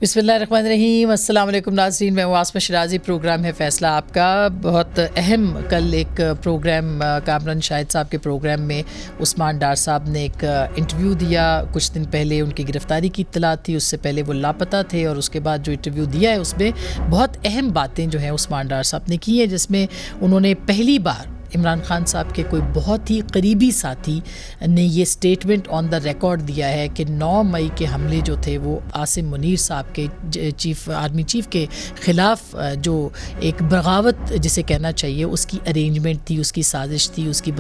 بسم اللہ الرحمن الرحیم. السلام علیکم ناظرین, میں عاصمہ شرازی. پروگرام ہے فیصلہ آپ کا. بہت اہم کل ایک پروگرام کامران شاہد صاحب کے پروگرام میں عثمان ڈار صاحب نے ایک انٹرویو دیا. کچھ دن پہلے ان کی گرفتاری کی اطلاع تھی, اس سے پہلے وہ لاپتہ تھے, اور اس کے بعد جو انٹرویو دیا ہے اس میں بہت اہم باتیں جو ہیں عثمان ڈار صاحب نے کی ہیں, جس میں انہوں نے پہلی بار عمران خان صاحب کے کوئی بہت ہی قریبی ساتھی نے یہ سٹیٹمنٹ آن دا ریکارڈ دیا ہے کہ 9 مئی کے حملے جو تھے وہ عاصم منیر صاحب کے آرمی چیف کے خلاف جو ایک بغاوت جسے کہنا چاہیے اس کی ارینجمنٹ تھی, اس کی سازش تھی, اس کی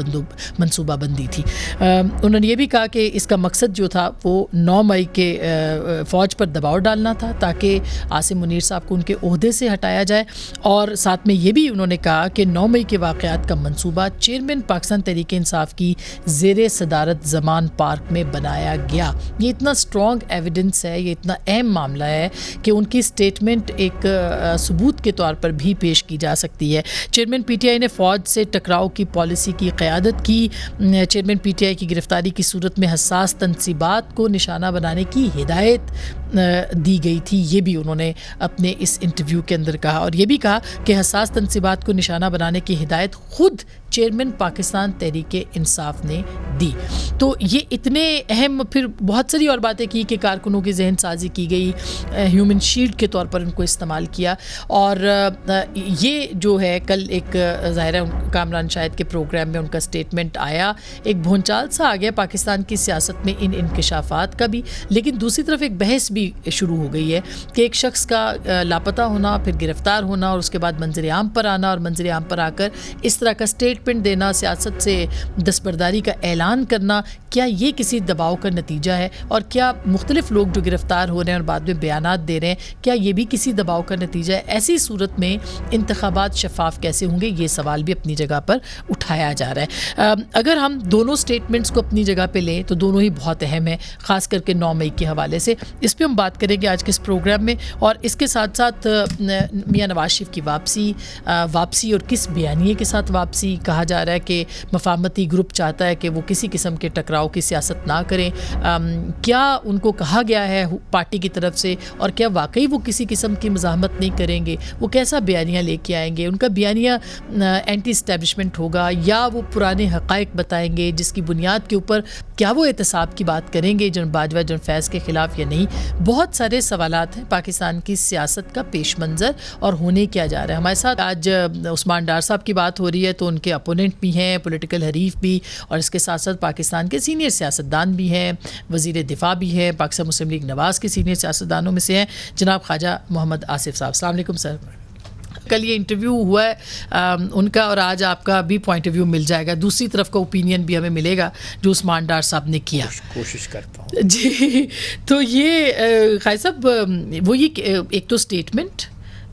منصوبہ بندی تھی. انہوں نے یہ بھی کہا کہ اس کا مقصد جو تھا وہ 9 مئی کے فوج پر دباؤ ڈالنا تھا تاکہ عاصم منیر صاحب کو ان کے عہدے سے ہٹایا جائے, اور ساتھ میں یہ بھی انہوں نے کہا کہ 9 مئی کے واقعات کا منصوبہ چیئرمین پاکستان تحریک انصاف کی زیر صدارت زمان پارک میں بنایا گیا. یہ اتنا اسٹرانگ ایویڈنس ہے, یہ اتنا اہم معاملہ ہے کہ ان کی سٹیٹمنٹ ایک ثبوت کے طور پر بھی پیش کی جا سکتی ہے. چیئرمین پی ٹی آئی نے فوج سے ٹکراؤ کی پالیسی کی قیادت کی. چیئرمین پی ٹی آئی کی گرفتاری کی صورت میں حساس تنصیبات کو نشانہ بنانے کی ہدایت دی گئی تھی. یہ بھی انہوں نے اپنے اس انٹرویو کے اندر کہا, اور یہ بھی کہا کہ حساس تنصیبات کو نشانہ بنانے کی ہدایت خود چیئرمین پاکستان تحریک انصاف نے دی. تو یہ اتنے اہم, پھر بہت ساری اور باتیں کی کہ کارکنوں کی ذہن سازی کی گئی, ہیومن شیلڈ کے طور پر ان کو استعمال کیا, اور یہ جو ہے کل ایک ظاہر ہے کامران شاہد کے پروگرام میں ان کا سٹیٹمنٹ آیا, ایک بھونچال سا آ گیا پاکستان کی سیاست میں ان انکشافات کا بھی. لیکن دوسری طرف ایک بحث بھی شروع ہو گئی ہے کہ ایک شخص کا لاپتہ ہونا, پھر گرفتار ہونا, اور اس کے بعد منظر عام پر آنا, اور منظر عام پر آ کر اس طرح کا سٹیٹمنٹ دینا, سیاست سے دستبرداری کا اعلان کرنا, کیا یہ کسی دباؤ کا نتیجہ ہے؟ اور کیا مختلف لوگ جو گرفتار ہو رہے ہیں اور بعد میں بیانات دے رہے ہیں, کیا یہ بھی کسی دباؤ کا نتیجہ ہے؟ ایسی صورت میں انتخابات شفاف کیسے ہوں گے, یہ سوال بھی اپنی جگہ پر اٹھایا جا رہا ہے. اگر ہم دونوں سٹیٹمنٹس کو اپنی جگہ پہ لیں تو دونوں ہی بہت اہم ہیں, خاص کر کے 9 مئی کے حوالے سے. اس پہ ہم بات کریں گے آج کے اس پروگرام میں, اور اس کے ساتھ ساتھ میاں نواز شریف کی واپسی اور کس بیانیے کے ساتھ واپسی. کہا جا رہا ہے کہ مفاہمتی گروپ چاہتا ہے کہ وہ کسی قسم کے ٹکراؤ کی سیاست نہ کریں. کیا ان کو کہا گیا ہے پارٹی کی طرف سے, اور کیا واقعی وہ کسی قسم کی مزاحمت نہیں کریں گے؟ وہ کیسا بیانیہ لے کے آئیں گے؟ ان کا بیانیہ اینٹی اسٹیبلشمنٹ ہوگا یا وہ پرانے حقائق بتائیں گے جس کی بنیاد کے اوپر کیا وہ احتساب کی بات کریں گے جنرل باجوہ, جنرل فیض کے خلاف یا نہیں؟ بہت سارے سوالات ہیں پاکستان کی سیاست کا پیش منظر اور ہونے کیا جا رہا ہے. ہمارے ساتھ آج عثمان ڈار صاحب کی بات ہو رہی ہے, تو ان کے اپوننٹ بھی ہیں, پولیٹیکل حریف بھی, اور اس کے ساتھ ساتھ پاکستان کے سینئر سیاستدان بھی ہیں, وزیر دفاع بھی ہیں, پاکستان مسلم لیگ نواز کے سینئر سیاستدانوں میں سے ہیں جناب خواجہ محمد آصف صاحب. السلام علیکم سر. کل یہ انٹرویو ہوا ہے ان کا, اور آج آپ کا بھی پوائنٹ آف ویو مل جائے گا, دوسری طرف کا اوپینین بھی ہمیں ملے گا جو عثمان ڈار صاحب نے کیا. کوشش کرتا ہوں جی. تو یہ خواجہ صاحب, وہ یہ ایک تو اسٹیٹمنٹ,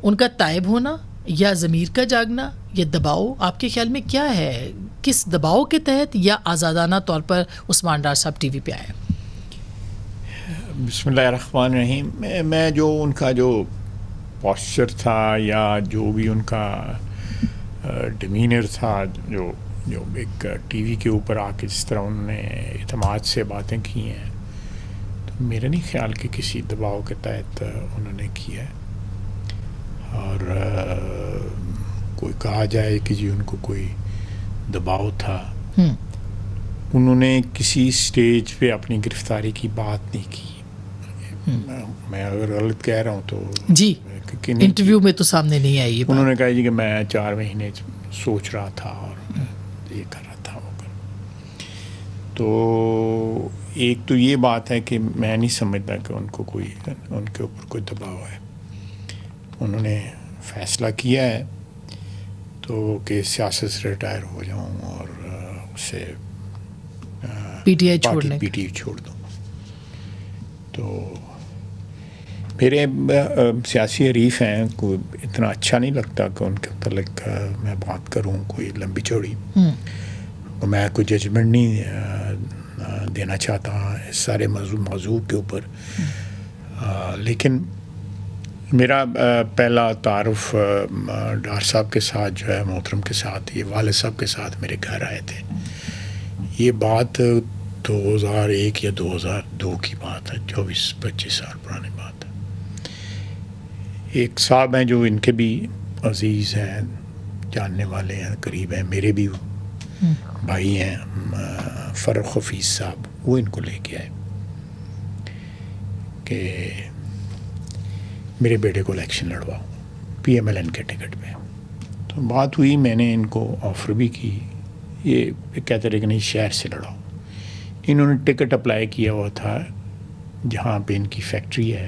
ان کا تائب ہونا یا ضمیر کا جاگنا یا دباؤ, آپ کے خیال میں کیا ہے؟ کس دباؤ کے تحت یا آزادانہ طور پر عثمان ڈار صاحب ٹی وی پہ آئے؟ بسم اللہ الرحمن الرحیم. میں جو ان کا جو پوسچر تھا یا جو بھی ان کا ڈیمینر تھا, جو ایک ٹی وی کے اوپر آ کے جس طرح انہوں نے اعتماد سے باتیں کی ہیں, تو میرا نہیں خیال کہ کسی دباؤ کے تحت انہوں نے کیا ہے. اور کوئی کہا جائے کہ جی ان کو کوئی دباؤ تھا, انہوں نے کسی سٹیج پہ اپنی گرفتاری کی بات نہیں کی. میں اگر غلط کہہ رہا ہوں تو جی, انٹرویو میں تو سامنے نہیں آئی. انہوں نے کہا جی کہ میں 4 مہینے سوچ رہا تھا اور یہ کر رہا تھا وہ کر. تو ایک تو یہ بات ہے کہ میں نہیں سمجھتا کہ ان کے اوپر کوئی دباؤ ہے. انہوں نے فیصلہ کیا ہے تو کہ سیاست سے ریٹائر ہو جاؤں اور اسے پی ٹی آئی چھوڑ دوں. تو میرے سیاسی حریف ہیں, کوئی اتنا اچھا نہیں لگتا کہ ان کے متعلق میں بات کروں کوئی لمبی چوڑی. میں کوئی ججمنٹ نہیں دینا چاہتا اس سارے موضوع کے اوپر, لیکن میرا پہلا تعارف ڈار صاحب کے ساتھ جو ہے, محترم کے ساتھ, یہ والد صاحب کے ساتھ میرے گھر آئے تھے. یہ بات 2001 یا 2002 کی بات ہے, 24-25 سال پرانی بات ہے. ایک صاحب ہیں جو ان کے بھی عزیز ہیں, جاننے والے ہیں, قریب ہیں, میرے بھی بھائی ہیں, فرخ حفیظ صاحب, وہ ان کو لے کے آئے کہ میرے بیٹے کو الیکشن لڑواؤ پی ایم ایل این کے ٹکٹ پہ. تو بات ہوئی, میں نے ان کو آفر بھی کی, یہ کہتے رہے کہ نہیں شہر سے لڑاؤ. انہوں نے ٹکٹ اپلائی کیا ہوا تھا جہاں پہ ان کی فیکٹری ہے,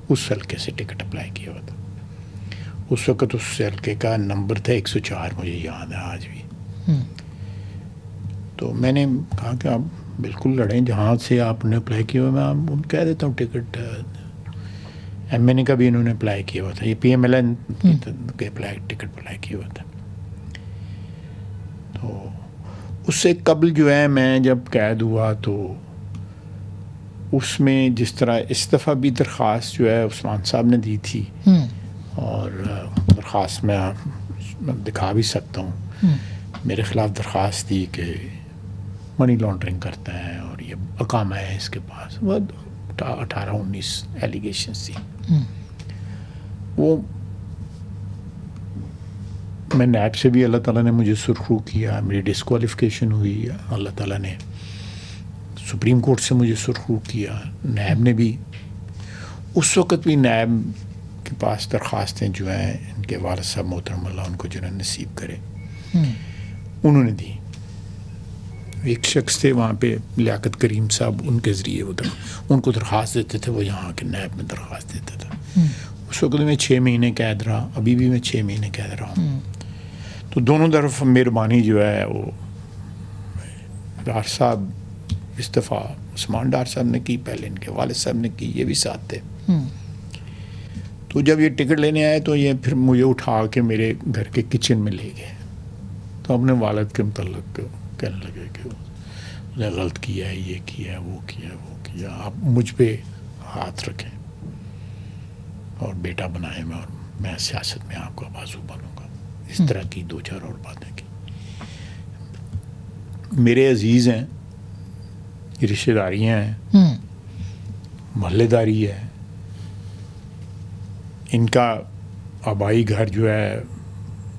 اس حلقے سے ٹکٹ اپلائی کیا ہوا تھا. اس وقت اس حلقے کا نمبر تھا 104, مجھے یاد ہے آج بھی. تو میں نے کہا کہ آپ بالکل لڑیں جہاں سے آپ نے اپلائی کیا ہوا, میں آپ کہہ دیتا ہوں ٹکٹ. ایم این اے کا بھی انہوں نے اپلائی کیا ہوا تھا, یہ پی ایم ایل این کے ٹکٹ اپلائی کیا ہوا تھا. تو اس سے قبل جو ہے میں جب قید ہوا تو اس میں جس طرح اس دفعہ بھی درخواست جو ہے عثمان صاحب نے دی تھی, اور درخواست میں دکھا بھی سکتا ہوں, میرے خلاف درخواست دی کہ منی لانڈرنگ کرتا ہے اور یہ اقامہ ہے اس کے پاس, وہ 18-19 ایلیگیشنز تھی. وہ میں نیب سے بھی اللہ تعالیٰ نے مجھے سرخرو کیا, میری ڈسکوالیفیکیشن ہوئی, اللہ تعالیٰ نے سپریم کورٹ سے مجھے سرخرو کیا, نیب نے بھی. اس وقت بھی نیب کے پاس درخواستیں جو ہیں ان کے والد صاحب محترم اللہ ان کو جو نصیب کرے, انہوں نے دی. ایک شخص تھے وہاں پہ لیاقت کریم صاحب, ان کے ذریعے وہ ان کو درخواست دیتے تھے, وہ یہاں کے نیب میں درخواست دیتا تھا. اس وقت میں 6 مہینے قید رہا, ابھی بھی میں 6 مہینے قید رہا ہوں. تو دونوں طرف مہربانی جو ہے وہ ڈار صاحب اس دفعہ عثمان ڈار صاحب نے کی, پہلے ان کے والد صاحب نے کی, یہ بھی ساتھ تھے. تو جب یہ ٹکٹ لینے آئے تو یہ پھر مجھے اٹھا کے میرے گھر کے کچن میں لے گئے. تو اپنے والد کے متعلق کہنے لگے کہ اس نے غلط کیا ہے, یہ کیا ہے, وہ کیا ہے, وہ کیا, آپ مجھ پہ ہاتھ رکھیں اور بیٹا بنائیں میں, اور میں سیاست میں آپ کا بازو بنوں گا. اس طرح کی 2-4 اور باتیں کی. میرے عزیز ہیں, یہ رشتہ داریاں ہیں, محلے داری ہے. ان کا آبائی گھر جو ہے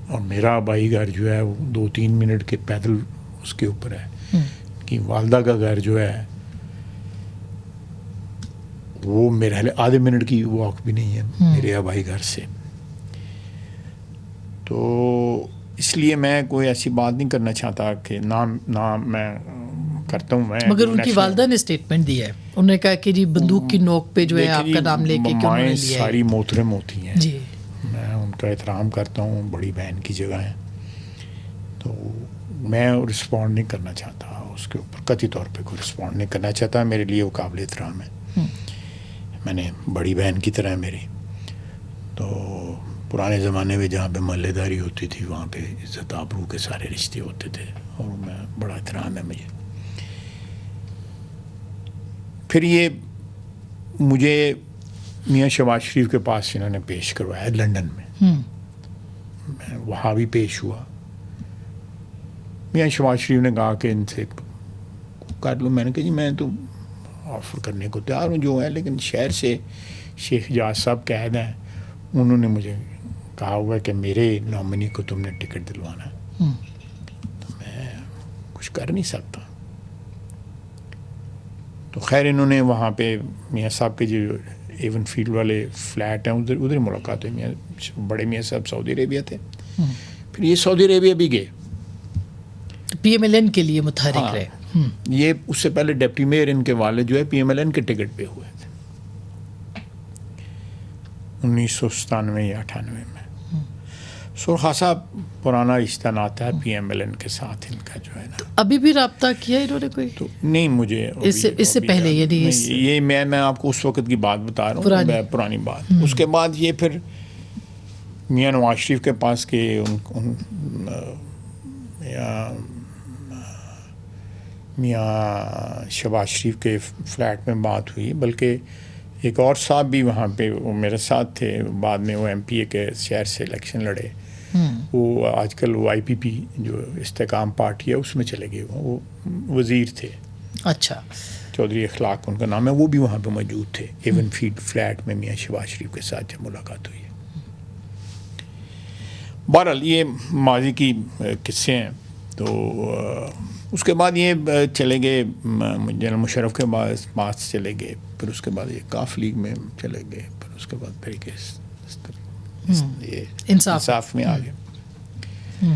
اور میرا آبائی گھر جو ہے وہ 2-3 منٹ کے پیدل اس کے اوپر ہے. کہ والدہ کا گھر جو ہے وہ میرے آدھے منٹ کی واک بھی نہیں ہے میرے آبائی گھر سے. تو اس لیے میں کوئی ایسی بات نہیں کرنا چاہتا کہ نام میں کرتا ہوں. میں مگر ان کی والدہ نے اسٹیٹمنٹ دی ہے, انہوں نے کہا کہ جی بندوق کی نوک پہ جو ہے آپ کا نام لے کے کہ انہوں نے لیا ہے. ساری محترم ہوتی ہیں جی, میں ان کا احترام کرتا ہوں, بڑی بہن کی جگہ ہے. تو میں رسپونڈ نہیں کرنا چاہتا اس کے اوپر, قطعی طور پہ کوئی رسپونڈ نہیں کرنا چاہتا. میرے لیے وہ قابل احترام ہے, میں نے بڑی بہن کی طرح ہے میری. تو پرانے زمانے میں جہاں پہ محلے داری ہوتی تھی وہاں پہ عزت آبرو کے سارے رشتے ہوتے تھے, اور میں بڑا احترام ہے مجھے. پھر یہ مجھے میاں شہباز شریف کے پاس انہوں نے پیش کروایا لنڈن میں, میں وہاں بھی پیش ہوا. میاں شہباز شریف نے کہا کہ ان سے کر لو. میں نے کہا جی میں تو آفر کرنے کو تیار ہوں جو ہے, لیکن شہر سے شیخ اجاز صاحب قید ہیں, انہوں نے مجھے کہا ہوا کہ میرے نامنی کو تم نے ٹکٹ دلوانا ہے. تو میں کچھ کر نہیں سکتا. تو خیر انہوں نے وہاں پہ میاں صاحب کے جو ایون فیلڈ والے فلیٹ ہیں ادھر ملاقات ہوئی. میاں بڑے میاں صاحب سعودی عربیہ تھے, پھر یہ سعودی عربیہ بھی گئے, پی ایم ایل این کے لیے متحرک رہے. یہ اس سے پہلے ڈپٹی میئر ان کے والد جو ہے پی ایم ایل این کے ٹکٹ پہ ہوئے تھے 1997 یا 98 میں. سو خاصا پرانا رشتہ ناتا ہے پی ایم ایل این کے ساتھ ان کا جو ہے نا. ابھی بھی رابطہ کیا انہوں نے کوئی؟ تو نہیں, مجھے اس سے پہلے یہ میں آپ کو اس وقت کی بات بتا رہا ہوں, پرانی بات. اس کے بعد یہ پھر میاں نواز شریف کے پاس کے میاں شہباز شریف کے فلیٹ میں بات ہوئی, بلکہ ایک اور صاحب بھی وہاں پہ وہ میرے ساتھ تھے. بعد میں وہ ایم پی اے کے شہر سے الیکشن لڑے, وہ آج کل وہ آئی پی پی جو استحکام پارٹی ہے اس میں چلے گئے, وہ وزیر تھے. اچھا, چودھری اخلاق ان کا نام ہے, وہ بھی وہاں پہ موجود تھے ایون فیلڈ فلیٹ میں میاں شہباز شریف کے ساتھ جب ملاقات ہوئی ہے. بہرحال یہ ماضی کی قصے ہیں. تو اس کے بعد یہ چلے گئے جنرل مشرف کے پاس چلے گئے, پھر اس کے بعد یہ کاف لیگ میں چلے گئے, پھر اس کے بعد پھر یہ انصاف میں آ گئے.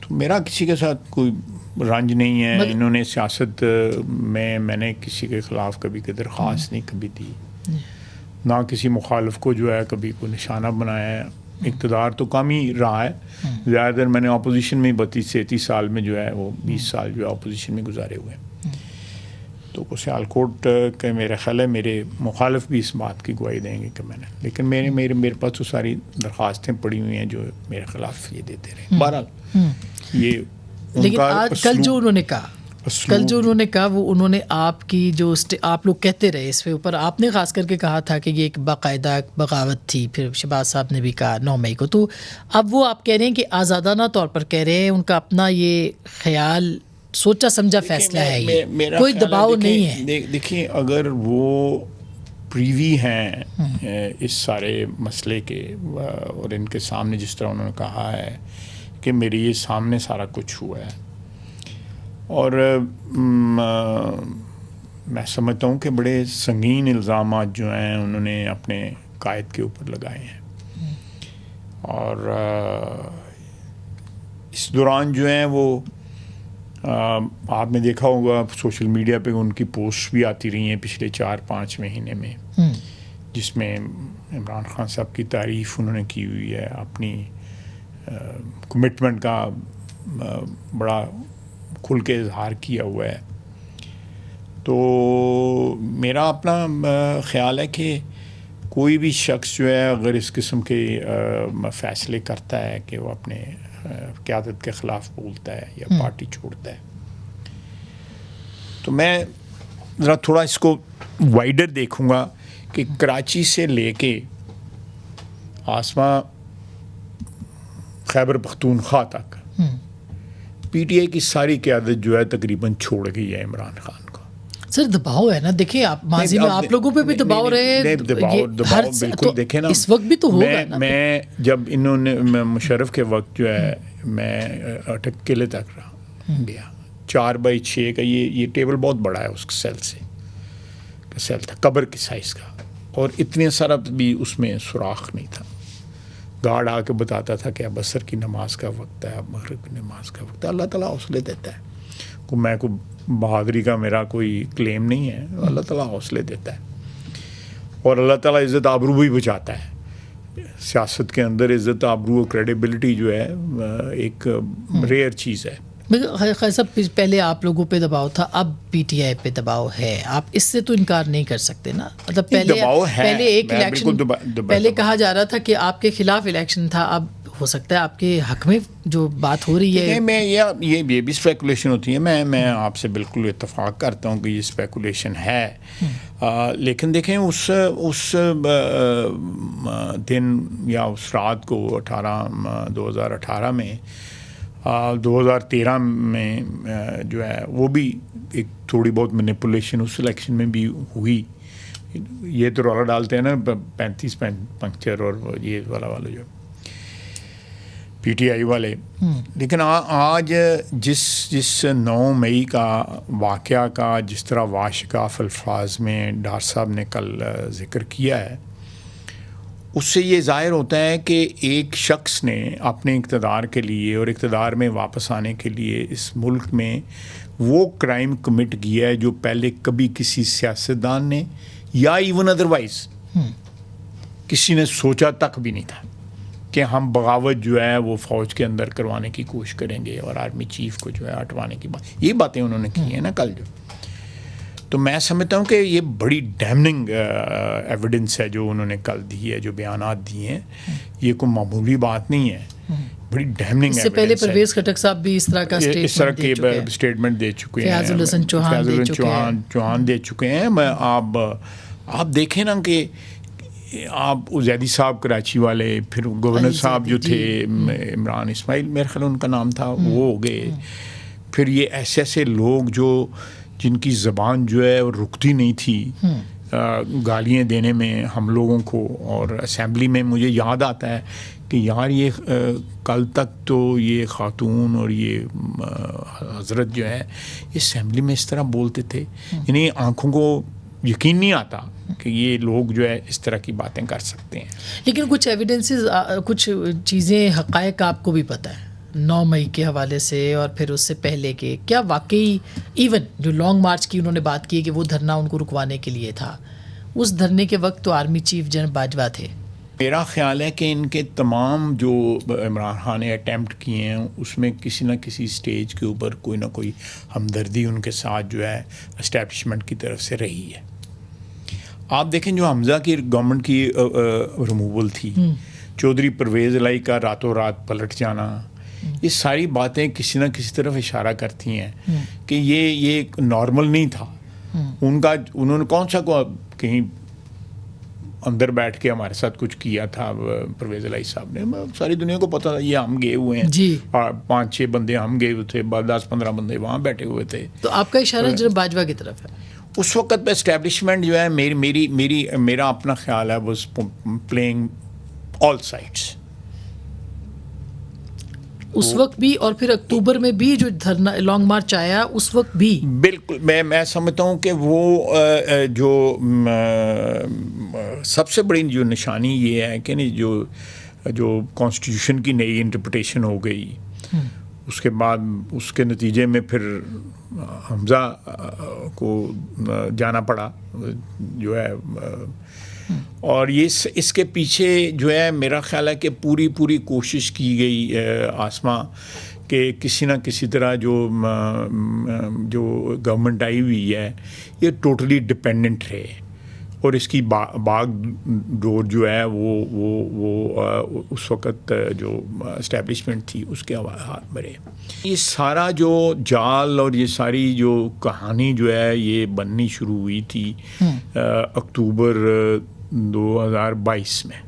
تو میرا کسی کے ساتھ کوئی رنج نہیں ہے. انہوں نے سیاست میں نے کسی کے خلاف کبھی کوئی درخواست نہیں کبھی دی, نہ کسی مخالف کو جو ہے کبھی کوئی نشانہ بنایا ہے. اقتدار تو کم ہی رہا ہے, زیادہ تر میں نے اپوزیشن میں 32-33 سال میں جو ہے وہ 20 سال جو ہے اپوزیشن میں گزارے ہوئے ہیں. تو سیالکوٹ کے میرا خیال ہے میرے مخالف بھی اس بات کی گواہی دیں گے کہ میں نے, لیکن میرے پاس تو ساری درخواستیں پڑی ہوئی ہیں جو میرے خلاف یہ دیتے رہے. بہرحال یہ لیکن آج کل جو انہوں نے کہا وہ انہوں نے آپ کی جو آپ لوگ کہتے رہے اس پہ اوپر, آپ نے خاص کر کے کہا تھا کہ یہ ایک باقاعدہ بغاوت تھی, پھر شہباز صاحب نے بھی کہا 9 مئی کو. تو اب وہ آپ کہہ رہے ہیں کہ آزادانہ طور پر کہہ رہے ہیں, ان کا اپنا یہ خیال سوچا سمجھا فیصلہ ہے, یہ کوئی دباؤ نہیں ہے. دیکھیں اگر وہ پریوی ہیں اس سارے مسئلے کے اور ان کے سامنے جس طرح انہوں نے کہا ہے کہ میرے یہ سامنے سارا کچھ ہوا ہے, اور میں سمجھتا ہوں کہ بڑے سنگین الزامات جو ہیں انہوں نے اپنے قائد کے اوپر لگائے ہیں, اور اس دوران جو ہیں وہ آپ نے دیکھا ہوگا سوشل میڈیا پہ ان کی پوسٹ بھی آتی رہی ہیں پچھلے 4-5 مہینے میں, جس میں عمران خان صاحب کی تعریف انہوں نے کی ہوئی ہے, اپنی کمٹمنٹ کا بڑا کھل کے اظہار کیا ہوا ہے. تو میرا اپنا خیال ہے کہ کوئی بھی شخص جو ہے اگر اس قسم کے فیصلے کرتا ہے کہ وہ اپنے قیادت کے خلاف بولتا ہے یا پارٹی چھوڑتا ہے, تو میں ذرا تھوڑا اس کو وائڈر دیکھوں گا کہ کراچی سے لے کے آسماں خیبر پختونخوا تک پی ٹی آئی کی ساری قیادت جو ہے تقریباً چھوڑ گئی ہے عمران خان کو. سر دباؤ ہے نا, دیکھیں آپ ماضی میں آپ لوگوں پہ بھی دباؤ رہے, دباؤ بالکل دیکھیں نا, اس وقت بھی تو ہوگا نا. میں جب انہوں نے مشرف کے وقت جو ہے میں اٹک قلعے تک گیا, 4x6 کا یہ ٹیبل بہت بڑا ہے, اس سیل سیل تھا قبر کی سائز کا, اور اتنے سارا بھی اس میں سوراخ نہیں تھا. گارڈ آ کے بتاتا تھا کہ اب عصر کی نماز کا وقت ہے, اب مغرب کی نماز کا وقت ہے. اللہ تعالیٰ حوصلے دیتا ہے, میں کوئی بہادری کا میرا کوئی کلیم نہیں ہے, اللہ تعالیٰ حوصلے دیتا ہے, اور اللہ تعالیٰ عزت آبرو بھی بچاتا ہے. سیاست کے اندر عزت آبرو اور کریڈیبلٹی جو ہے ایک ریئر چیز ہے. خیر صاحب پہلے آپ لوگوں پہ دباؤ تھا, اب پی ٹی آئی پہ دباؤ ہے, آپ اس سے تو انکار نہیں کر سکتے نا. مطلب پہلے ایک الیکشن پہلے کہا جا رہا تھا کہ آپ کے خلاف الیکشن تھا, اب ہو سکتا ہے آپ کے حق میں جو بات ہو رہی ہے. میں یہ بھی اسپیکولیشن ہوتی ہے, میں آپ سے بالکل اتفاق کرتا ہوں کہ یہ اسپیکولیشن ہے, لیکن دیکھیں اس دن یا اس رات کو 2018 میں 2013 میں جو ہے وہ بھی ایک تھوڑی بہت مینیپولیشن اس الیکشن میں بھی ہوئی. یہ تو رولا ڈالتے ہیں نا 35 پنکچر اور یہ والا جو پی ٹی آئی والے. لیکن آج جس 9 مئی کا واقعہ کا جس طرح واشگاف الفاظ میں ڈار صاحب نے کل ذکر کیا ہے, اس سے یہ ظاہر ہوتا ہے کہ ایک شخص نے اپنے اقتدار کے لیے اور اقتدار میں واپس آنے کے لیے اس ملک میں وہ کرائم کمٹ کیا ہے جو پہلے کبھی کسی سیاستدان نے یا ایون ادروائز کسی نے سوچا تک بھی نہیں تھا کہ ہم بغاوت جو ہے وہ فوج کے اندر کروانے کی کوشش کریں گے اور آرمی چیف کو جو ہے ہٹوانے کی بات, یہ باتیں انہوں نے کی ہیں نا کل جو. تو میں سمجھتا ہوں کہ یہ بڑی ڈیمننگ ایویڈنس ہے جو انہوں نے کل دی ہے, جو بیانات دیے ہیں, یہ کوئی معمولی بات نہیں ہے, بڑی ڈیمننگ. اس سے پہلے پرویز خٹک صاحب بھی اس طرح کا اسٹیٹمنٹ دے چکے ہیں, فیاض الحسن چوہان دے چکے ہیں. آپ دیکھیں نا کہ آپ زیدی صاحب کراچی والے, پھر گورنر صاحب جو تھے عمران اسماعیل میرے خیال ان کا نام تھا, وہ ہو گئے. پھر یہ ایسے لوگ جن کی زبان جو ہے وہ رکتی نہیں تھی گالیاں دینے میں ہم لوگوں کو, اور اسمبلی میں مجھے یاد آتا ہے کہ کہ یار یہ کل تک تو یہ خاتون اور یہ حضرت جو ہے یہ اسمبلی میں اس طرح بولتے تھے, یعنی آنکھوں کو یقین نہیں آتا کہ یہ لوگ جو ہے اس طرح کی باتیں کر سکتے ہیں. لیکن کچھ ایویڈنسز, کچھ چیزیں, حقائق آپ کو بھی پتہ ہے 9 مئی کے حوالے سے اور پھر اس سے پہلے کے, کیا واقعی ایون جو لانگ مارچ کی انہوں نے بات کی ہے کہ وہ دھرنا ان کو رکوانے کے لیے تھا, اس دھرنے کے وقت تو آرمی چیف جنرل باجوہ تھے. میرا خیال ہے کہ ان کے تمام جو عمران خان نے اٹیمپٹ کیے ہیں اس میں کسی نہ کسی اسٹیج کے اوپر کوئی نہ کوئی ہمدردی ان کے ساتھ جو ہے اسٹیبلشمنٹ کی طرف سے رہی ہے. آپ دیکھیں جو حمزہ کی گورنمنٹ کی ریموول تھی, چودھری پرویز الہی کا راتوں رات پلٹ جانا, یہ ساری باتیں کسی نہ کسی طرف اشارہ کرتی ہیں کہ یہ نارمل نہیں تھا ان کا. انہوں نے کون سا کہیں اندر بیٹھ کے ہمارے ساتھ کچھ کیا تھا پرویز الہی صاحب نے, ساری دنیا کو پتا تھا یہ ہم گئے ہوئے ہیں جی, 5-6 بندے ہم گئے ہوئے تھے, 10-15 بندے وہاں بیٹھے ہوئے تھے. تو آپ کا اشارہ جنرل باجوہ کی طرف ہے. اس وقت پہ اسٹیبلشمنٹ جو ہے میرا اپنا خیال ہے واز پلینگ آل سائڈس اس وقت بھی, اور پھر اکتوبر میں بھی جو دھرنا لانگ مارچ آیا اس وقت بھی. بالکل, میں سمجھتا ہوں کہ وہ جو سب سے بڑی جو نشانی یہ ہے کہ نہیں جو کانسٹیٹیوشن کی نئی انٹرپریٹیشن ہو گئی, اس کے بعد اس کے نتیجے میں پھر حمزہ کو جانا پڑا جو ہے, اور یہ اس کے پیچھے جو ہے میرا خیال ہے کہ پوری کوشش کی گئی آسما کہ کسی نہ کسی طرح جو گورنمنٹ آئی ہوئی ہے یہ ٹوٹلی ڈپینڈنٹ رہے, اور اس کی باغ ڈور جو ہے وہ اس وقت جو اسٹیبلشمنٹ تھی اس کے ہاتھ میں رہے. یہ سارا جو جال اور یہ ساری جو کہانی جو ہے یہ بننی شروع ہوئی تھی اکتوبر 2022 میں,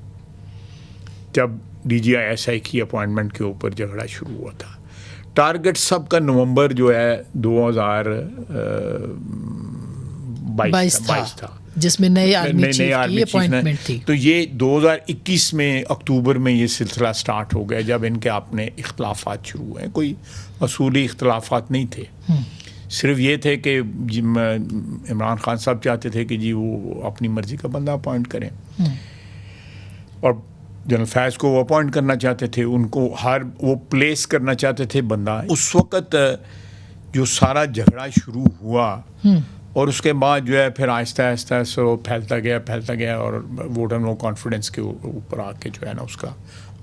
جب DGI کی اپوائنٹمنٹ کے اوپر جھگڑا شروع ہوا تھا. ٹارگٹ سب کا نومبر جو ہے 2022 تھا جس میں نئے آرمی چیف کی اپوائنٹمنٹ تھی. تو یہ 2021 میں اکتوبر میں یہ سلسلہ سٹارٹ ہو گیا جب ان کے اپنے اختلافات شروع ہوئے. کوئی اصولی اختلافات نہیں تھے, صرف یہ تھے کہ عمران خان صاحب چاہتے تھے کہ جی وہ اپنی مرضی کا بندہ اپوائنٹ کریں, اور جنرل فیض کو وہ اپوائنٹ کرنا چاہتے تھے, ان کو وہ پلیس کرنا چاہتے تھے بندہ. اس وقت جو سارا جھگڑا شروع ہوا اور اس کے بعد جو ہے پھر آہستہ آہستہ سو پھیلتا گیا اور ووٹ اینڈ نو کانفیڈنس کے اوپر آ کے جو ہے نا اس کا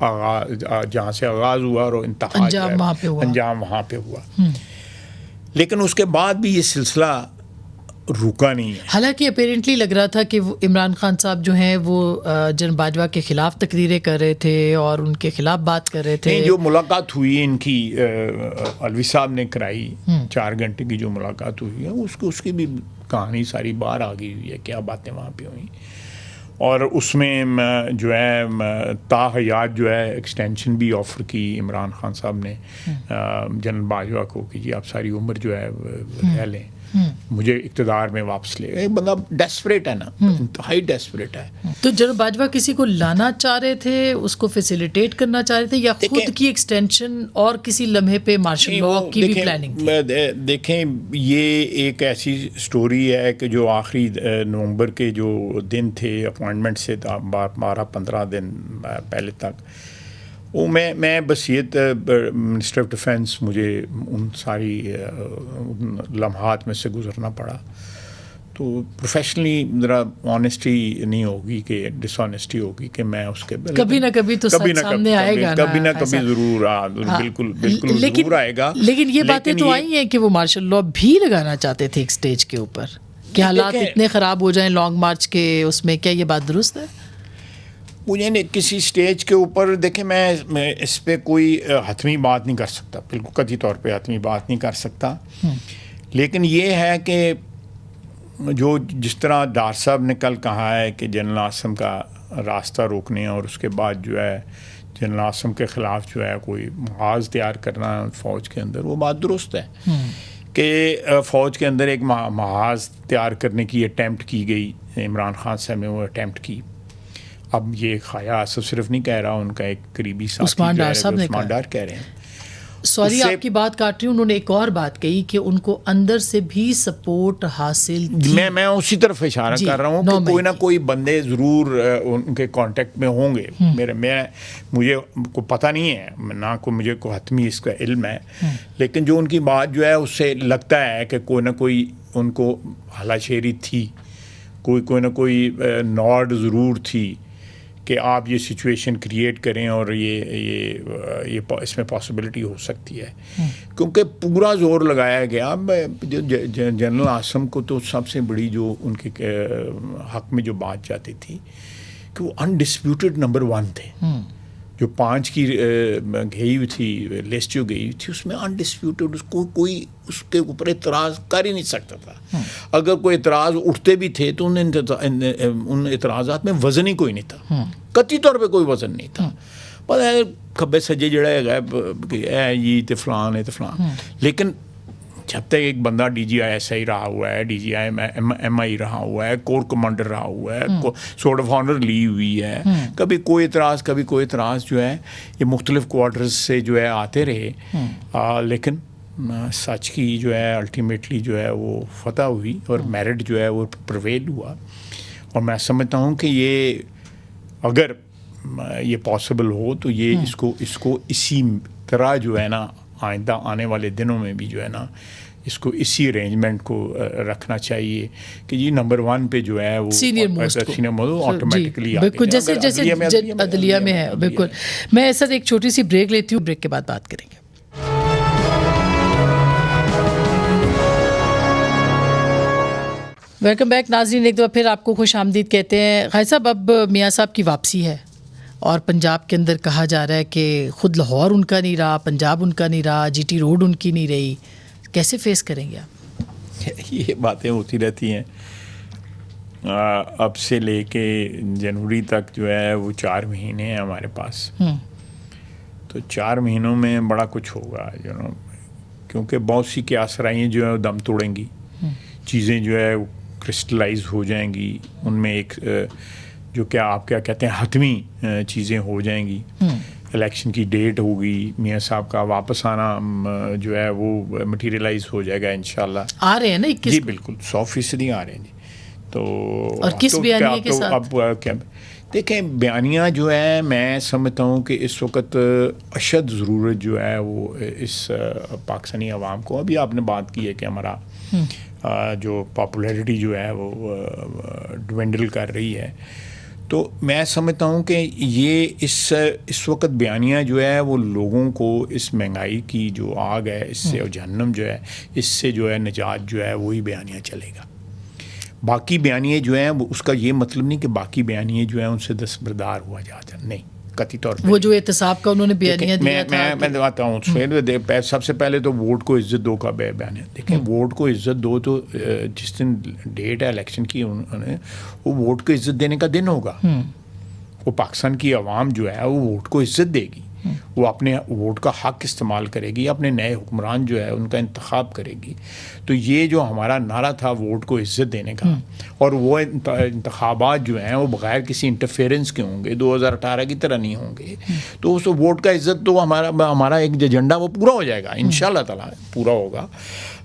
آغاز, جہاں سے آغاز ہوا اور انتہا انجام وہاں پہ ہوا. لیکن اس کے بعد بھی یہ سلسلہ رکا نہیں ہے. حالانکہ اپیرنٹلی لگ رہا تھا کہ عمران خان صاحب جو ہیں وہ جنرل باجوہ کے خلاف تقریریں کر رہے تھے اور ان کے خلاف بات کر رہے تھے. جو ملاقات ہوئی ان کی الوی صاحب نے کرائی 4 گھنٹے کی جو ملاقات ہوئی ہے اس کی بھی کہانی ساری باہر آ گئی ہوئی ہے, کیا باتیں وہاں پہ ہوئیں. اور اس میں جو ہے تا حیات جو ہے ایکسٹینشن بھی آفر کی عمران خان صاحب نے جنرل باجوہ کو کہ جی آپ ساری عمر جو ہے رہ لیں, مجھے اقتدار میں واپس لے. ایک بندہ ڈیسپریٹ ہے نا, انتہائی ڈیسپریٹ ہے. تو جنرل باجوہ کسی کو لانا چاہ رہے تھے, اس کو فیسیلیٹیٹ کرنا چاہ رہے تھے, یا خود کی ایکسٹینشن اور کسی لمحے پہ مارشل لاء کی بھی پلاننگ تھی؟ دیکھیں یہ ایک ایسی سٹوری ہے کہ جو آخری نومبر کے جو دن تھے اپوائنٹمنٹ سے 12-15 دن پہلے تک, وہ میں بس یہ منسٹر آف ڈیفینس مجھے ان ساری لمحات میں سے گزرنا پڑا. تو پروفیشنلی ذرا آنیسٹی نہیں ہوگی کہ ڈس آنیسٹی ہوگی کہ میں اس کے کبھی نہ کبھی تو سامنے آئے گا, کبھی نہ کبھی ضرور بالکل ضرور آئے گا. لیکن یہ باتیں تو آئی ہیں کہ وہ مارشل لاء بھی لگانا چاہتے تھے ایک سٹیج کے اوپر, کہ حالات اتنے خراب ہو جائیں لانگ مارچ کے اس میں, کیا یہ بات درست ہے؟ مجھے کسی سٹیج کے اوپر دیکھیں میں اس پہ کوئی حتمی بات نہیں کر سکتا, بالکل قطعی طور پہ حتمی بات نہیں کر سکتا. لیکن یہ ہے کہ جو جس طرح ڈار صاحب نے کل کہا ہے کہ جنرل عاصم کا راستہ روکنے اور اس کے بعد جو ہے جنرل عاصم کے خلاف جو ہے کوئی محاذ تیار کرنا فوج کے اندر, وہ بات درست ہے کہ فوج کے اندر ایک محاذ تیار کرنے کی اٹیمپٹ کی گئی, عمران خان صاحب نے وہ اٹیمپٹ کی. اب یہ خواجہ آصف صرف نہیں کہہ رہا, ان کا ایک قریبی ساتھی عثمان ڈار صاحب نے عثمان ڈار کہہ رہے ہیں. سوری آپ کی بات کاٹ رہی ہوں, انہوں نے ایک اور بات کہی کہ ان کو اندر سے بھی سپورٹ حاصل تھی. میں اسی طرف اشارہ کر رہا ہوں کہ کوئی نہ کوئی بندے ضرور ان کے کانٹیکٹ میں ہوں گے. مجھے کو پتہ نہیں ہے, نہ کو مجھے کو حتمی اس کا علم ہے, لیکن جو ان کی بات جو ہے اس سے لگتا ہے کہ کوئی نہ کوئی ان کو ہلا شیری تھی, کوئی نہ کوئی نوڈ ضرور تھی کہ آپ یہ سچویشن کریٹ کریں اور یہ اس میں پاسبلٹی ہو سکتی ہے. کیونکہ پورا زور لگایا گیا. جنرل عاصم کو تو سب سے بڑی جو ان کے حق میں جو بات جاتی تھی کہ وہ انڈسپیوٹڈ نمبر 1 تھے. جو 5 کی گئی ہوئی تھی لسٹ جو گئی تھی اس میں انڈسپیوٹڈ, اس کو کوئی اس کے اوپر اعتراض کر ہی نہیں سکتا تھا. اگر کوئی اعتراض اٹھتے بھی تھے تو ان اعتراضات میں وزن ہی کوئی نہیں تھا, قطعی طور پہ کوئی وزن نہیں تھا. پتہ ہے کھبے سجے جڑا ہے یہ تے فلان ہے تے فلان. لیکن جب تک ایک بندہ D G I S I رہا ہوا ہے, ڈی جی آئی ایم آئی رہا ہوا ہے, کور کمانڈر رہا ہوا ہے, سورٹ آف آنر لی ہوئی ہے, کبھی کوئی اعتراض جو ہے یہ مختلف کوارٹرز سے جو ہے آتے رہے, لیکن سچ کی جو ہے الٹیمیٹلی جو ہے وہ فتح ہوئی اور میرٹ جو ہے وہ پرویل ہوا. اور میں سمجھتا ہوں کہ یہ اگر یہ پاسبل ہو تو یہ اس کو اسی طرح جو ہے نا آئندہ آنے والے دنوں میں بھی جو ہے نا اس کو اسی ارینجمنٹ کو رکھنا چاہیے کہ جی نمبر 1 پہ جو ہے وہ سینئر موسٹ آٹومیٹکلی بالکل جیسے عدلیہ میں ہے. بالکل. میں ایسا ایک چھوٹی سی بریک لیتی ہوں, بریک کے بعد بات کریں گے. ویلکم بیک ناظرین, ایک دفعہ پھر آپ کو خوش آمدید کہتے ہیں. خالد صاحب, اب میاں صاحب کی واپسی ہے اور پنجاب کے اندر کہا جا رہا ہے کہ خود لاہور ان کا نہیں رہا, پنجاب ان کا نہیں رہا, جی ٹی روڈ ان کی نہیں رہی. کیسے فیس کریں گے آپ؟ یہ باتیں ہوتی رہتی ہیں. اب سے لے کے جنوری تک جو ہے وہ 4 مہینے ہیں ہمارے پاس. تو 4 مہینوں میں بڑا کچھ ہوگا کیونکہ بہت سی قیاسرائیاں جو ہیں دم توڑیں گی, چیزیں جو ہے کرسٹلائز ہو جائیں گی. ان میں ایک جو کیا آپ کیا کہتے ہیں حتمی چیزیں ہو جائیں گی. الیکشن کی ڈیٹ ہوگی, میاں صاحب کا واپس آنا جو ہے وہ مٹیریلائز ہو جائے گا انشاءاللہ. آ رہے ہیں نا 21 جی بالکل 100% آ رہے ہیں جی. تو اور کس بیانیے کے ساتھ اب کیا دیکھیں, بیانیہ جو ہے میں سمجھتا ہوں کہ اس وقت اشد ضرورت جو ہے وہ اس پاکستانی عوام کو, ابھی آپ نے بات کی ہے کہ ہمارا جو پاپولیرٹی جو ہے وہ ڈوینڈل کر رہی ہے, تو میں سمجھتا ہوں کہ یہ اس وقت بیانیہ جو ہے وہ لوگوں کو اس مہنگائی کی جو آگ ہے اس سے, اور جہنم جو ہے اس سے جو ہے نجات جو ہے وہی بیانیہ چلے گا. باقی بیانیے جو ہیں اس کا یہ مطلب نہیں کہ باقی بیانیے جو ہیں ان سے دستبردار ہوا جاتا, نہیں, قطعی طور پہ. وہ جو احتساب کا انہوں نے بیانیہ دیا تھا, میں بتاتا ہوں, سب سے پہلے تو ووٹ کو عزت دو کا بیان ہے. دیکھیں ووٹ کو عزت دو تو جس دن ڈیٹ ہے الیکشن کی وہ ووٹ کو عزت دینے کا دن ہوگا. وہ پاکستان کی عوام جو ہے وہ ووٹ کو عزت دے گی, وہ اپنے ووٹ کا حق استعمال کرے گی, اپنے نئے حکمران جو ہے ان کا انتخاب کرے گی. تو یہ جو ہمارا نعرہ تھا ووٹ کو عزت دینے کا, اور وہ انتخابات جو ہیں وہ بغیر کسی انٹرفیئرنس کے ہوں گے, 2018 کی طرح نہیں ہوں گے. تو اس ووٹ کا عزت تو ہمارا ایک ایجنڈا وہ پورا ہو جائے گا انشاءاللہ تعالیٰ, پورا ہوگا.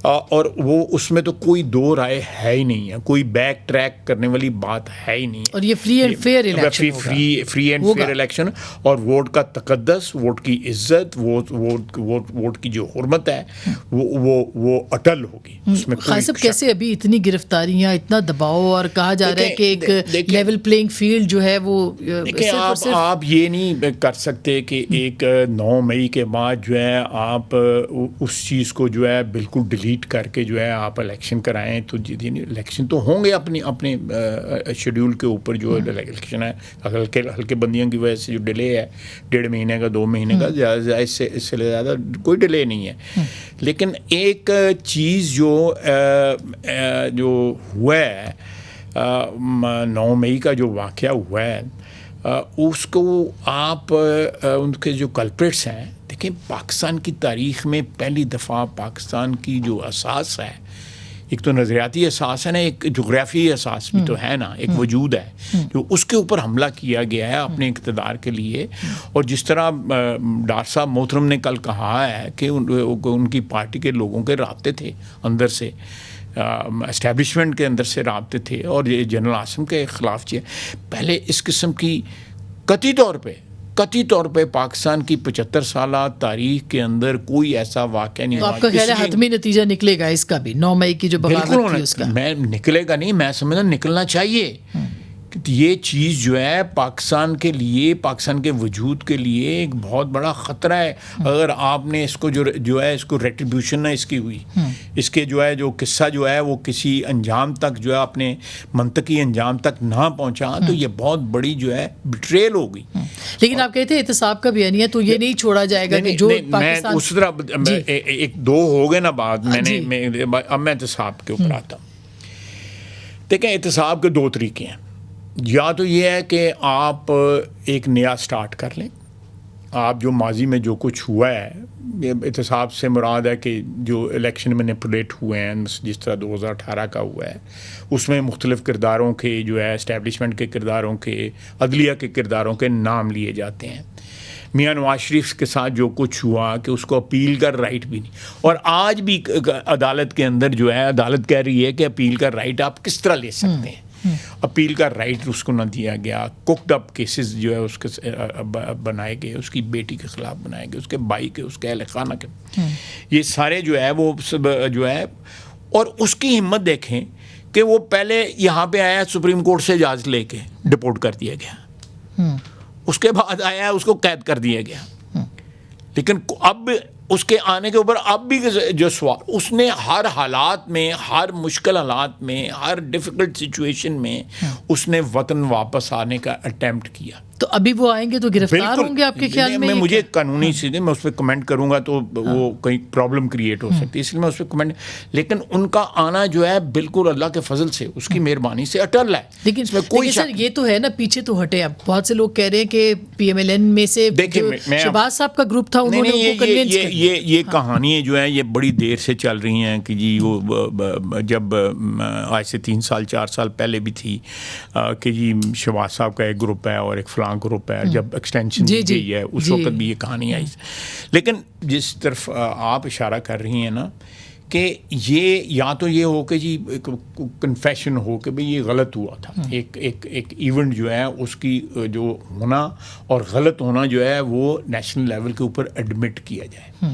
اور وہ اس میں تو کوئی دو رائے ہے ہی نہیں ہے, کوئی بیک ٹریک کرنے والی بات ہے ہی نہیں. اور یہ فری اینڈ فیئر الیکشن ہوگا, فری اینڈ فیئر الیکشن, اور ووٹ کا تقدس, ووٹ کی عزت, ووٹ کی جو حرمت ہے وہ اٹل ہوگی. خالد صاحب کیسے ابھی اتنی گرفتاریاں, اتنا دباؤ, اور کہا جا رہا ہے کہ ایک لیول پلینگ فیلڈ جو ہے وہ, آپ یہ نہیں کر سکتے کہ ایک 9 مئی کے بعد جو ہے آپ اس چیز کو جو ہے بالکل ڈیلیٹ کر کے جو ہے آپ الیکشن کرائیں. تو الیکشن تو ہوں گے اپنے شیڈیول کے اوپر, جو الیکشن ہے ہلکے بندیوں کی وجہ سے جو ڈیلے ہے 1.5 مہینے کا 2 مہینے کا, اس سے زیادہ کوئی ڈیلے نہیں ہے. لیکن ایک چیز جو ہوا ہے 9 مئی کا جو واقعہ ہوا ہے, اس کو آپ ان کے جو کلپریٹس ہیں, دیکھیں پاکستان کی تاریخ میں پہلی دفعہ پاکستان کی جو اساس ہے ایک تو نظریاتی احساس ہے نا, ایک جغرافی احساس بھی تو ہے نا, ایک وجود ہے جو اس کے اوپر حملہ کیا گیا ہے اپنے اقتدار کے لیے. اور جس طرح ڈاکٹر صاحب محترم نے کل کہا ہے کہ ان کی پارٹی کے لوگوں کے رابطے تھے اندر سے, اسٹیبلشمنٹ کے اندر سے رابطے تھے, اور یہ جنرل عاصم کے خلاف پہلے اس قسم کی قطعی طور پہ پاکستان کی 75 سالہ تاریخ کے اندر کوئی ایسا واقعہ نہیں ہوا. آپ کا خیال ہے حتمی نتیجہ نکلے گا اس کا بھی 9 مئی کی جو بغاوت تھی اس کا؟ میں نکلے گا نہیں, میں سمجھتا نکلنا چاہیے. یہ چیز جو ہے پاکستان کے لیے, پاکستان کے وجود کے لیے ایک بہت بڑا خطرہ ہے. اگر آپ نے اس کو جو ہے اس کو ریٹریبیوشن نہ اس کی ہوئی, اس کے جو قصہ جو ہے وہ کسی انجام تک جو ہے اپنے منطقی انجام تک نہ پہنچا, تو یہ بہت بڑی جو ہے بٹریل ہو گئی. لیکن آپ کہتے ہیں احتساب کا بیانیہ تو یہ نہیں چھوڑا جائے گا کہ جو پاکستان, میں اس طرح ایک دو ہو گئے نا بات, اب میں احتساب کے اوپر آتا ہوں. دیکھیں احتساب کے 2 طریقے ہیں. یا تو یہ ہے کہ آپ ایک نیا سٹارٹ کر لیں, آپ جو ماضی میں جو کچھ ہوا ہے, احتساب سے مراد ہے کہ جو الیکشن مینیپولیٹ ہوئے ہیں جس طرح 2018 کا ہوا ہے, اس میں مختلف کرداروں کے جو ہے اسٹیبلشمنٹ کے کرداروں کے, عدلیہ کے کرداروں کے نام لیے جاتے ہیں. میاں نواز شریف کے ساتھ جو کچھ ہوا کہ اس کو اپیل کا رائٹ بھی نہیں, اور آج بھی عدالت کے اندر جو ہے عدالت کہہ رہی ہے کہ اپیل کا رائٹ آپ کس طرح لے سکتے ہیں. اپیل کا رائٹ اس کو نہ دیا گیا. کوکڈ اپ کیسز جو ہے اس کے بنائے گئے, اس کی بیٹی کے خلاف بنائے گئے, اس کے بھائی کے, اس کے اہل خانہ کے, یہ سارے جو ہے وہ سب جو ہے. اور اس کی ہمت دیکھیں کہ وہ پہلے یہاں پہ آیا, سپریم کورٹ سے اجازت لے کے ڈپورٹ کر دیا گیا, اس کے بعد آیا اس کو قید کر دیا گیا. لیکن اب اس کے آنے کے اوپر اب بھی جو سوال, اس نے ہر حالات میں, ہر مشکل حالات میں, ہر ڈیفیکلٹ سچویشن میں اس نے وطن واپس آنے کا اٹیمپٹ کیا. تو ابھی وہ آئیں گے تو گرفتار ہوں گے آپ کے خیال میں؟ مجھے قانونی سیدھے میں اس پہ کمنٹ کروں گا تو وہ کہیں پرابلم کریٹ ہو سکتی ہے, اس لیے میں اس پہ کمنٹ, لیکن ان کا آنا جو ہے بالکل اللہ کے فضل سے, اس کی مہربانی سے اٹل ہے. لیکن سر یہ تو ہے نا, پیچھے تو ہٹے. اب بہت سے لوگ کہہ رہے ہیں کہ پی ایم ایل این میں سے شہباز صاحب کا گروپ تھا, انہوں نے ان کو کنونس کر دیا. یہ کہانیاں جو ہیں یہ بڑی دیر سے چل رہی ہیں کہ جی وہ جب آج سے 3 سال 4 سال پہلے بھی تھی کہ جی شہباز صاحب کا ایک گروپ ہے اور ایک فلاں گروپ ہے, جب ایکسٹینشن دی گئی ہے اس وقت بھی یہ کہانی آئی. لیکن جس طرف آپ اشارہ کر رہی ہیں نا کہ یہ یا تو یہ ہو کہ جی کنفیشن ہو کہ بھئی یہ غلط ہوا تھا, ایک ایونٹ جو ہے اس کی جو ہونا اور غلط ہونا جو ہے وہ نیشنل لیول کے اوپر ایڈمٹ کیا جائے,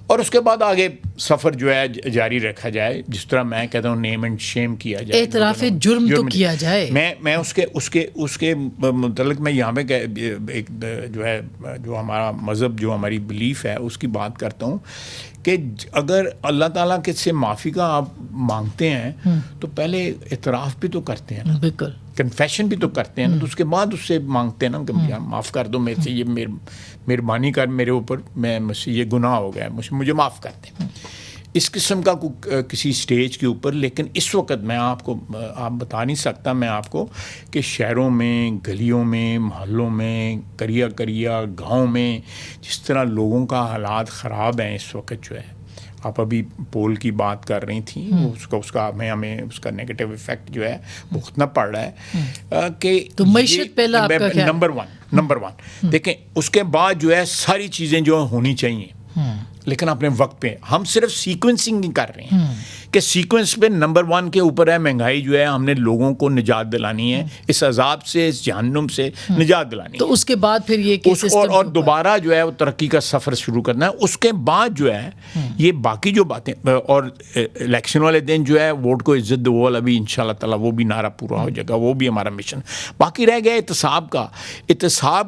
اور اس کے بعد آگے سفر جو ہے جاری رکھا جائے. جس طرح میں کہتا ہوں نیم اینڈ شیم کیا جائے, اعتراف جرم تو کیا جائے. میں اس کے متعلق میں یہاں پہ ایک جو ہے جو ہمارا مذہب جو ہماری بلیف ہے اس کی بات کرتا ہوں کہ اگر اللہ تعالیٰ کے سے معافی کا آپ مانگتے ہیں تو پہلے اعتراف بھی تو کرتے ہیں نا, بالکل کنفیشن بھی تو کرتے ہیں نا, تو اس کے بعد اس سے مانگتے ہیں نا کہ معاف کر دو میرے سے, یہ مہربانی کر میرے اوپر, میں مجھ سے یہ گناہ ہو گیا, مجھے معاف کر دیں. اس قسم کا کسی سٹیج کے اوپر. لیکن اس وقت میں آپ بتا نہیں سکتا میں آپ کو کہ شہروں میں, گلیوں میں, محلوں میں, کریا گاؤں میں جس طرح لوگوں کا حالات خراب ہیں اس وقت جو ہے. آپ ابھی پول کی بات کر رہی تھیں, اس کا ہمیں اس کا نیگیٹو ایفیکٹ جو ہے بھگتنا پڑ رہا ہے کہ تو معیشت پہلا آپ کا خیال نمبر ون دیکھیں. اس کے بعد جو ہے ساری چیزیں جو ہونی چاہیے لیکن اپنے وقت پہ. ہم صرف سیکوینسنگ نہیں کر رہے ہیں کہ سیکوینس پہ نمبر 1 کے اوپر ہے مہنگائی جو ہے, ہم نے لوگوں کو نجات دلانی ہے اس عذاب سے, اس جہنم سے نجات دلانی ہے. تو اس کے بعد پھر یہ کہ اور دوبارہ جو ہے وہ ترقی کا سفر شروع کرنا ہے. اس کے بعد جو ہے یہ باقی جو باتیں, اور الیکشن والے دن جو ہے ووٹ کو عزت دو والا بھی انشاءاللہ تعالیٰ وہ بھی نعرہ پورا ہو جائے گا, وہ بھی ہمارا مشن. باقی رہ گیا احتساب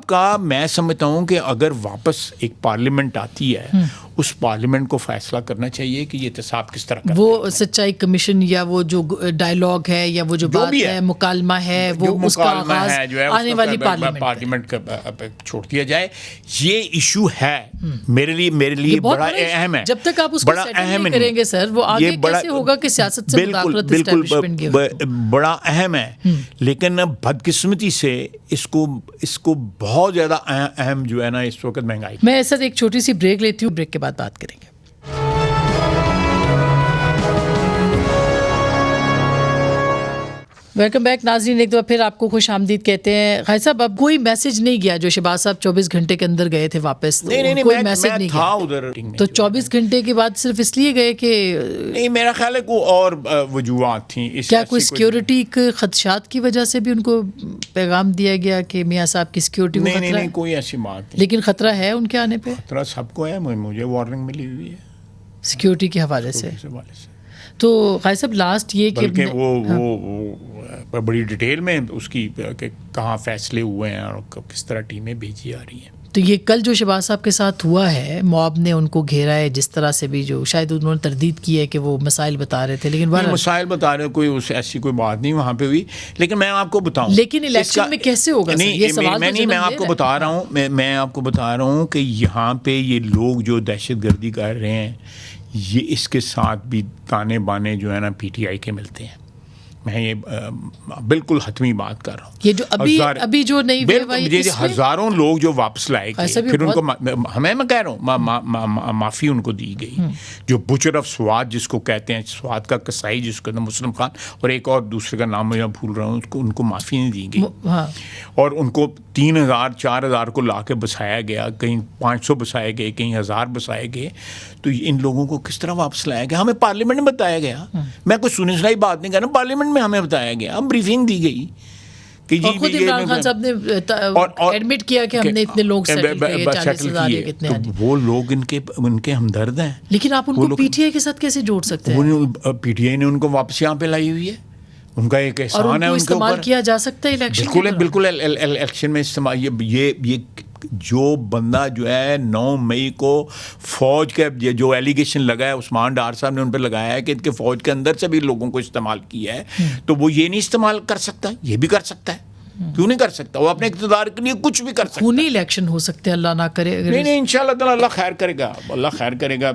کا. میں سمجھتا ہوں کہ اگر واپس ایک پارلیمنٹ آتی ہے اس پارلیمنٹ کو فیصلہ کرنا چاہیے کہ یہ احتساب کس طرح کرنا ہے. وہ سچائی کمشن یا وہ جو ڈائیلاگ ہے یا وہ جو بات ہے, مکالمہ ہے, وہ اس کا آغاز آنے والی پارلیمنٹ پہ چھوڑ دیا جائے. یہ ایشو ہے میرے لیے بڑا اہم ہے. جب تک آپ اس کو سیٹل نہیں کریں گے سر, وہ آگے کیسے ہوگا کہ سیاست سے مداخلت اسٹیبلشمنٹ کی بڑا اہم ہے. لیکن بدقسمتی سے اس کو بہت زیادہ اہم جو ہے نا اس وقت مہنگائی. میں سر ایک چھوٹی سی بریک لیتی ہوں, بریک کے بعد بات کریں گے. ویلکم بیک ناظرین، ایک دفعہ پھر آپ کو خوش آمدید کہتے ہیں. خیر صاحب، اب کوئی میسج نہیں گیا جو شہباز صاحب 24 گھنٹے کے اندر گئے تھے واپس؟ نہیں کوئی میسج نہیں تھا گیا ادھر. تو 24 گھنٹے کے بعد صرف اس لیے گئے کہ نہیں، میرا خیال ہے کوئی اور وجوہات تھیں. کیا کوئی سیکیورٹی کے خدشات کی وجہ سے بھی ان کو پیغام دیا گیا کہ میاں صاحب کی سیکیورٹی کو خطرہ ہے؟ نہیں، کوئی ایسی بات نہیں. لیکن خطرہ ہے ان کے آنے پہ؟ خطرہ سب کو ہے، مجھے وارننگ ملی ہوئی ہے سیکیورٹی کے حوالے سے. تو خیر صاحب لاسٹ یہ کہ بلکہ وہ بڑی ڈیٹیل میں اس کی کہ کہاں فیصلے ہوئے ہیں اور کس طرح ٹیمیں بھیجی جا رہی ہیں. تو یہ کل جو شہباز صاحب کے ساتھ ہوا ہے، موب نے ان کو گھیرا ہے جس طرح سے بھی، جو شاید انہوں نے تردید کی ہے کہ وہ مسائل بتا رہے تھے، لیکن مسائل بتا رہے، کوئی ایسی کوئی بات نہیں وہاں پہ ہوئی. لیکن میں آپ کو بتاؤں، لیکن الیکشن میں کیسے ہوگا؟ میں آپ کو بتا رہا ہوں، میں آپ کو بتا رہا ہوں کہ یہاں پہ یہ لوگ جو دہشت گردی کر رہے ہیں، یہ اس کے ساتھ بھی تانے بانے جو ہے نا پی ٹی آئی کے ملتے ہیں. میں یہ بالکل حتمی بات کر رہا ہوں. یہ جو ابھی جو نئی ویو آئی، ہزاروں لوگ جو واپس لائے گئے، پھر ان کو میں کہہ رہا ہوں معافی ان کو دی گئی. جو بچر آف سوات جس کو کہتے ہیں، سوات کا قصائی جس کو مسلم خان، اور ایک اور دوسرے کا نام میں بھول رہا ہوں، ان کو معافی نہیں دی گئی. اور ان کو 3000 4000 کو لا کے بسایا گیا، کہیں 500 بسائے گئے، کہیں 1000 بسائے گئے. تو ان لوگوں کو کس طرح واپس لایا گیا؟ ہمیں پارلیمنٹ میں بتایا گیا. میں کوئی سنی سنائی بات نہیں کر رہا، پارلیمنٹ میں ہمیں بتایا گیا، ہم بریفنگ دی گئی کہ جی. خود عمران خان صاحب نے ایڈمٹ کیا کہ ہم نے اتنے لوگ سیٹل کیے، 40,000 کتنے. وہ لوگ ان کے ہمدرد ہیں. لیکن آپ ان کو پی ٹی آئی کے ساتھ کیسے جوڑ سکتے ہیں؟ پی ٹی آئی نے ان کو واپس یہاں پہ لائی ہوئی ہے، ان کا ایک احسان ہے ان کے استعمال کیا جا سکتا ہے الیکشن. بالکل الیکشن میں استعمال. یہ جو بندہ جو ہے 9 مئی کو فوج کے جو ایلیگیشن لگا ہے، عثمان ڈار صاحب نے ان پہ لگایا ہے کہ ان کے فوج کے اندر سے بھی لوگوں کو استعمال کیا ہے، تو وہ یہ نہیں استعمال کر سکتا؟ یہ بھی کر سکتا ہے. کیوں نہیں کر سکتا؟ وہ اپنے اقتدار کے لیے کچھ بھی کر سکتا ہے. خونی الیکشن ہو سکتے ہیں، اللہ نہ کرے. نہیں انشاءاللہ تعالی اللہ خیر کرے گا، اللہ خیر کرے گا،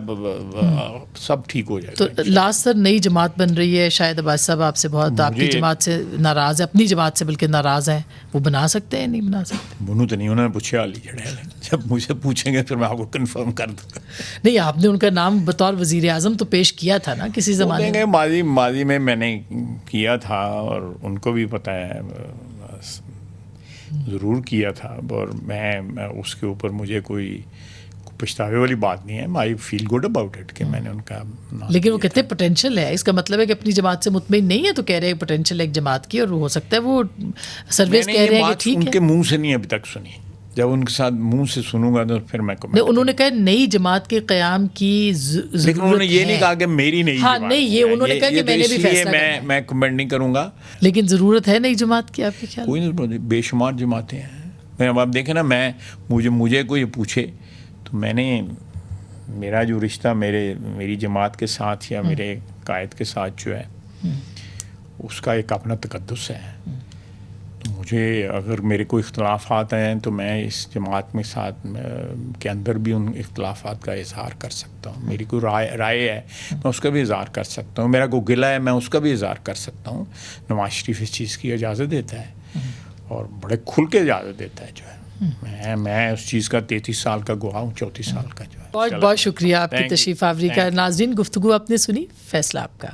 سب ٹھیک ہو جائے گا. تو لاسٹ سر نئی جماعت بن رہی ہے، شاید عباس صاحب آپ سے بہت آپ کی جماعت سے ناراض ہے، اپنی جماعت سے بلکہ ناراض ہیں، وہ بنا سکتے ہیں نہیں بنا سکتے؟ بنو تو نہیں، انہوں نے پوچھا علی جڑے، جب مجھے پوچھیں گے پھر میں آپ کو کنفرم کر دوں گا. نہیں، آپ نے ان کا نام بطور وزیر اعظم تو پیش کیا تھا نا کسی زمانے میں؟ ماضی میں نے کیا تھا، اور ان کو بھی پتہ ہے، ضرور کیا تھا. اور میں اس کے اوپر مجھے کوئی پچھتاوے والی بات نہیں ہے. آئی فیل گڈ اباؤٹ اٹ کہ میں نے ان کا نام. لیکن وہ کہتے ہیں پوٹینشیل ہے، اس کا مطلب ہے کہ اپنی جماعت سے مطمئن نہیں ہے، تو کہہ رہے ہیں پوٹینشیل ایک جماعت کی، اور ہو سکتا ہے وہ سروس کہہ رہے ہیں کہ ٹھیک ہے. ان کے منہ سے نہیں ابھی تک سنی، جب ان کے ساتھ منہ سے سنوں گا تو پھر میں انہوں نے کہا نئی جماعت کے قیام کی ضرورت ہے. لیکن انہوں نے یہ نہیں کہا کہ میری نئی جماعت. ہاں نہیں، یہ انہوں نے کہا کہ میں نے بھی فیصلہ کرنا ہے. میں کمنٹ نہیں کروں گا. لیکن ضرورت ہے نئی جماعت کی آپ کے خیال؟ کوئی نہیں، بے شمار جماعتیں ہیں. اب دیکھیں نا، مجھے کوئی پوچھے تو میں نے، میرا جو رشتہ میری جماعت کے ساتھ یا میرے قائد کے ساتھ جو ہے، اس کا ایک اپنا تقدس ہے. تو مجھے اگر میرے کوئی اختلافات ہیں تو میں اس جماعت میں ساتھ کے اندر بھی ان اختلافات کا اظہار کر سکتا ہوں. میری کوئی رائے ہے میں اس کا بھی اظہار کر سکتا ہوں. میرا کوئی گلہ ہے میں اس کا بھی اظہار کر سکتا ہوں. نواز شریف اس چیز کی اجازت دیتا ہے، اور بڑے کھل کے اجازت دیتا ہے. جو ہے میں اس چیز کا 33 سال کا گواہ ہوں، 34 سال کا جو ہے. بہت بہت شکریہ آپ کی تشریف آوری کا. ناظرین، گفتگو آپ نے سنی، فیصلہ آپ کا.